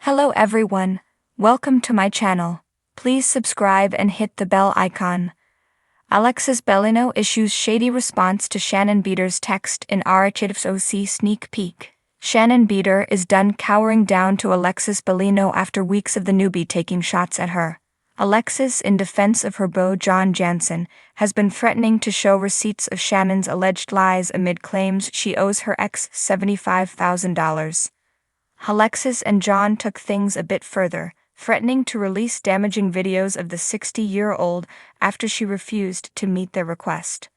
Hello everyone, welcome to my channel. Please subscribe and hit the bell icon. Alexis Bellino issues shady response to Shannon Beador's text in SHADY sneak peek. Shannon Beador is done cowering down to Alexis Bellino after weeks of the newbie taking shots at her. Alexis, in defense of her beau John Jansen, has been threatening to show receipts of Shannon's alleged lies amid claims she owes her ex $75,000. Alexis and John took things a bit further, threatening to release damaging videos of the 60-year-old after she refused to meet their request.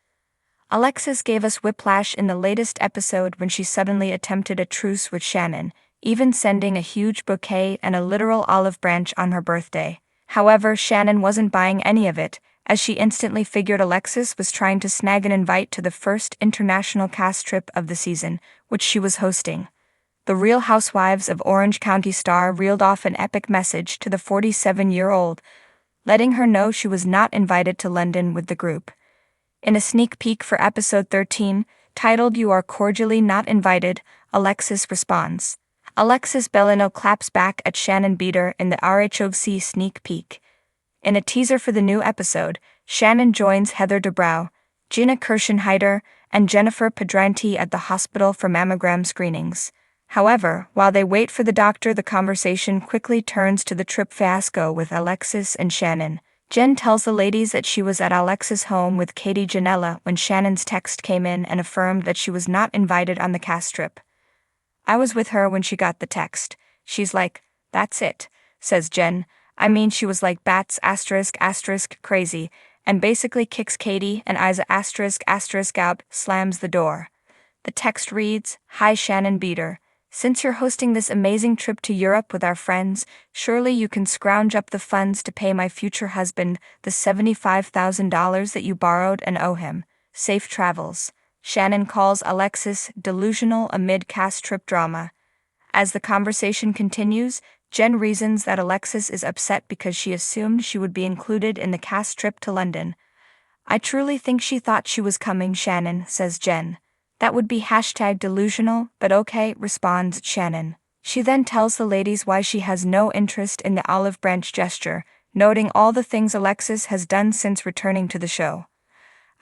Alexis gave us whiplash in the latest episode when she suddenly attempted a truce with Shannon, even sending a huge bouquet and a literal olive branch on her birthday. However, Shannon wasn't buying any of it, as she instantly figured Alexis was trying to snag an invite to the first international cast trip of the season, which she was hosting. The Real Housewives of Orange County star reeled off an epic message to the 47-year-old, letting her know she was not invited to London with the group. In a sneak peek for episode 13, titled "You Are Cordially Not Invited," Alexis responds. Alexis Bellino claps back at Shannon Beador in the SHADY sneak peek. In a teaser for the new episode, Shannon joins Heather Dubrow, Gina Kirschenheiter, and Jennifer Pedranti at the hospital for mammogram screenings. However, while they wait for the doctor, the conversation quickly turns to the trip fiasco with Alexis and Shannon. Jen tells the ladies that she was at Alexis' home with Katie Janella when Shannon's text came in and affirmed that she was not invited on the cast trip. "I was with her when she got the text. She's like, that's it," says Jen. "I mean, she was like bats *** crazy, and basically kicks Katie and Isa *** out, slams the door." The text reads, "Hi Shannon Beador. Since you're hosting this amazing trip to Europe with our friends, surely you can scrounge up the funds to pay my future husband the $75,000 that you borrowed and owe him. Safe travels." Shannon calls Alexis delusional amid cast trip drama. As the conversation continues, Jen reasons that Alexis is upset because she assumed she would be included in the cast trip to London. "I truly think she thought she was coming, Shannon," says Jen. "That would be #delusional, but okay," responds Shannon. She then tells the ladies why she has no interest in the olive branch gesture, noting all the things Alexis has done since returning to the show.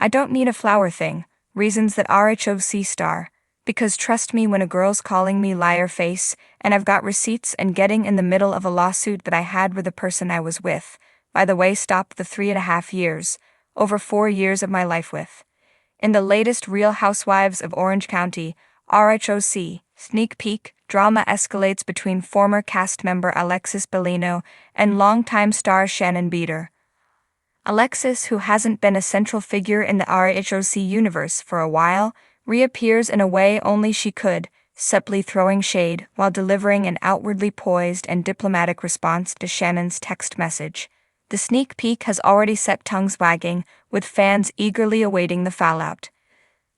"I don't need a flower thing," reasons that SHADY star, "because trust me when a girl's calling me liar face, and I've got receipts and getting in the middle of a lawsuit that I had with the person I was with. By the way, stop the 3.5 years, over 4 years of my life with." In the latest Real Housewives of Orange County, SHADY sneak peek, drama escalates between former cast member Alexis Bellino and longtime star Shannon Beador. Alexis, who hasn't been a central figure in the SHADY universe for a while, reappears in a way only she could, subtly throwing shade while delivering an outwardly poised and diplomatic response to Shannon's text message. The sneak peek has already set tongues wagging, with fans eagerly awaiting the fallout.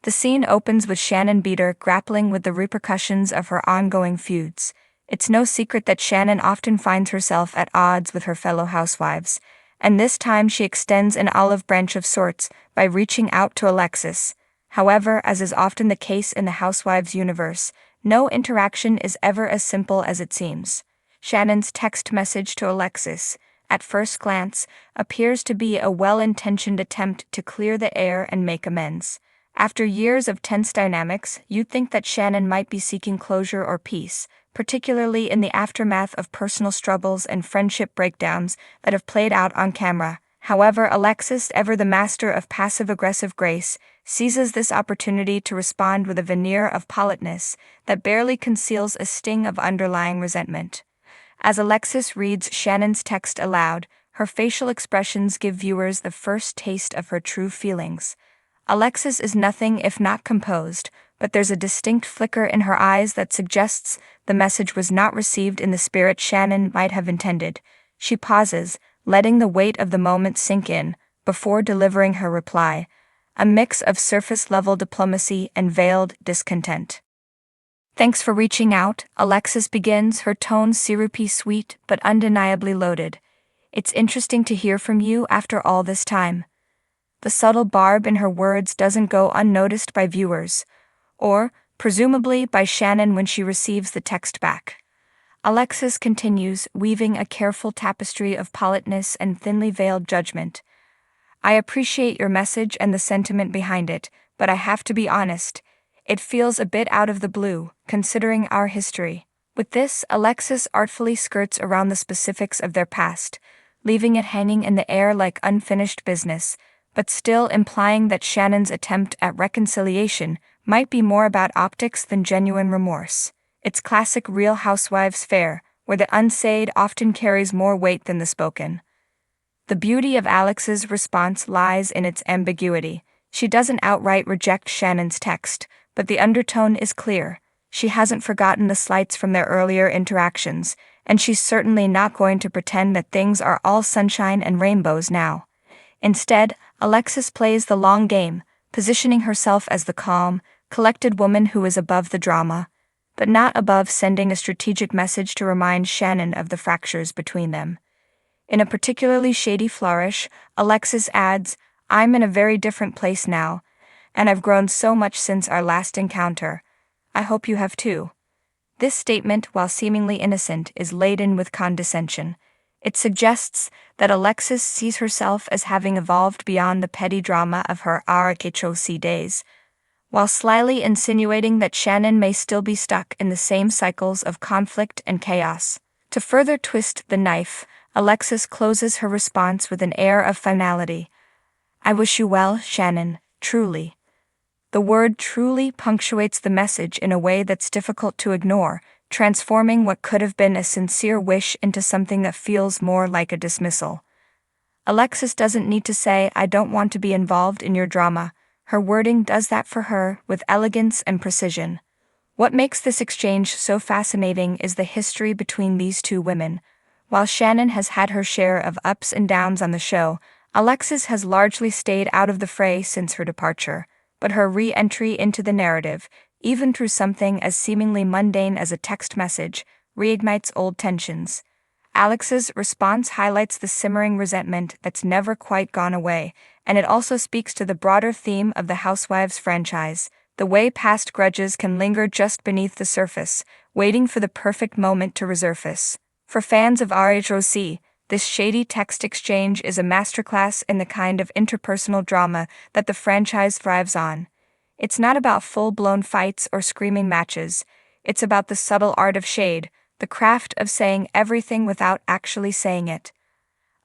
The scene opens with Shannon Beador grappling with the repercussions of her ongoing feuds. It's no secret that Shannon often finds herself at odds with her fellow housewives, and this time she extends an olive branch of sorts by reaching out to Alexis. However, as is often the case in the Housewives universe, no interaction is ever as simple as it seems. Shannon's text message to Alexis, at first glance, appears to be a well-intentioned attempt to clear the air and make amends. After years of tense dynamics, you'd think that Shannon might be seeking closure or peace, particularly in the aftermath of personal struggles and friendship breakdowns that have played out on camera. However, Alexis, ever the master of passive-aggressive grace, seizes this opportunity to respond with a veneer of politeness that barely conceals a sting of underlying resentment. As Alexis reads Shannon's text aloud, her facial expressions give viewers the first taste of her true feelings. Alexis is nothing if not composed, but there's a distinct flicker in her eyes that suggests the message was not received in the spirit Shannon might have intended. She pauses, letting the weight of the moment sink in, before delivering her reply, a mix of surface-level diplomacy and veiled discontent. "Thanks for reaching out," Alexis begins, her tone syrupy sweet but undeniably loaded. "It's interesting to hear from you after all this time." The subtle barb in her words doesn't go unnoticed by viewers, or, presumably, by Shannon when she receives the text back. Alexis continues, weaving a careful tapestry of politeness and thinly veiled judgment. I appreciate your message and the sentiment behind it, but I have to be honest. It feels a bit out of the blue, considering our history. With this, Alexis artfully skirts around the specifics of their past, leaving it hanging in the air like unfinished business, but still implying that Shannon's attempt at reconciliation might be more about optics than genuine remorse. It's classic Real Housewives fare, where the unsaid often carries more weight than the spoken. The beauty of Alex's response lies in its ambiguity. She doesn't outright reject Shannon's text, but the undertone is clear. She hasn't forgotten the slights from their earlier interactions, and she's certainly not going to pretend that things are all sunshine and rainbows now. Instead, Alexis plays the long game, positioning herself as the calm, collected woman who is above the drama, but not above sending a strategic message to remind Shannon of the fractures between them. In a particularly shady flourish, Alexis adds, "I'm in a very different place now, and I've grown so much since our last encounter. I hope you have too." This statement, while seemingly innocent, is laden with condescension. It suggests that Alexis sees herself as having evolved beyond the petty drama of her RHOC days, while slyly insinuating that Shannon may still be stuck in the same cycles of conflict and chaos. To further twist the knife, Alexis closes her response with an air of finality. "I wish you well, Shannon, truly." The word truly punctuates the message in a way that's difficult to ignore, transforming what could have been a sincere wish into something that feels more like a dismissal. Alexis doesn't need to say, "I don't want to be involved in your drama." Her wording does that for her, with elegance and precision. What makes this exchange so fascinating is the history between these two women. While Shannon has had her share of ups and downs on the show, Alexis has largely stayed out of the fray since her departure, but her re-entry into the narrative, even through something as seemingly mundane as a text message, reignites old tensions. Alex's response highlights the simmering resentment that's never quite gone away, and it also speaks to the broader theme of the Housewives franchise, the way past grudges can linger just beneath the surface, waiting for the perfect moment to resurface. For fans of RHOC, this shady text exchange is a masterclass in the kind of interpersonal drama that the franchise thrives on. It's not about full-blown fights or screaming matches. It's about the subtle art of shade, the craft of saying everything without actually saying it.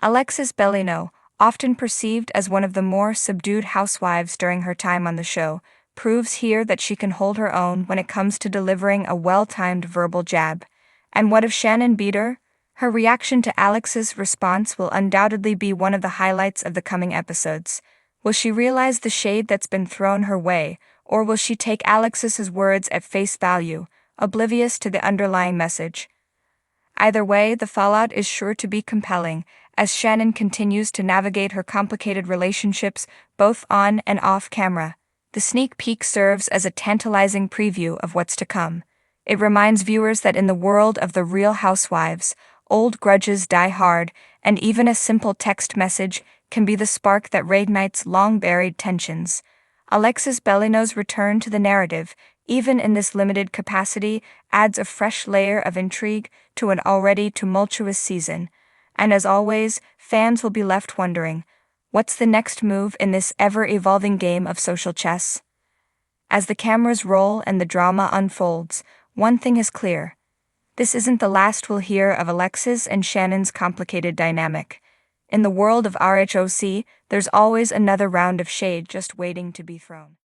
Alexis Bellino, often perceived as one of the more subdued housewives during her time on the show, proves here that she can hold her own when it comes to delivering a well-timed verbal jab. And what of Shannon Beador? Her reaction to Alex's response will undoubtedly be one of the highlights of the coming episodes. Will she realize the shade that's been thrown her way, or will she take Alexis's words at face value, oblivious to the underlying message? Either way, the fallout is sure to be compelling, as Shannon continues to navigate her complicated relationships both on and off camera. The sneak peek serves as a tantalizing preview of what's to come. It reminds viewers that in the world of the Real Housewives, old grudges die hard, and even a simple text message can be the spark that reignites long-buried tensions. Alexis Bellino's return to the narrative, even in this limited capacity, adds a fresh layer of intrigue to an already tumultuous season. And as always, fans will be left wondering, what's the next move in this ever-evolving game of social chess? As the cameras roll and the drama unfolds, one thing is clear. This isn't the last we'll hear of Alexis and Shannon's complicated dynamic. In the world of RHOC, there's always another round of shade just waiting to be thrown.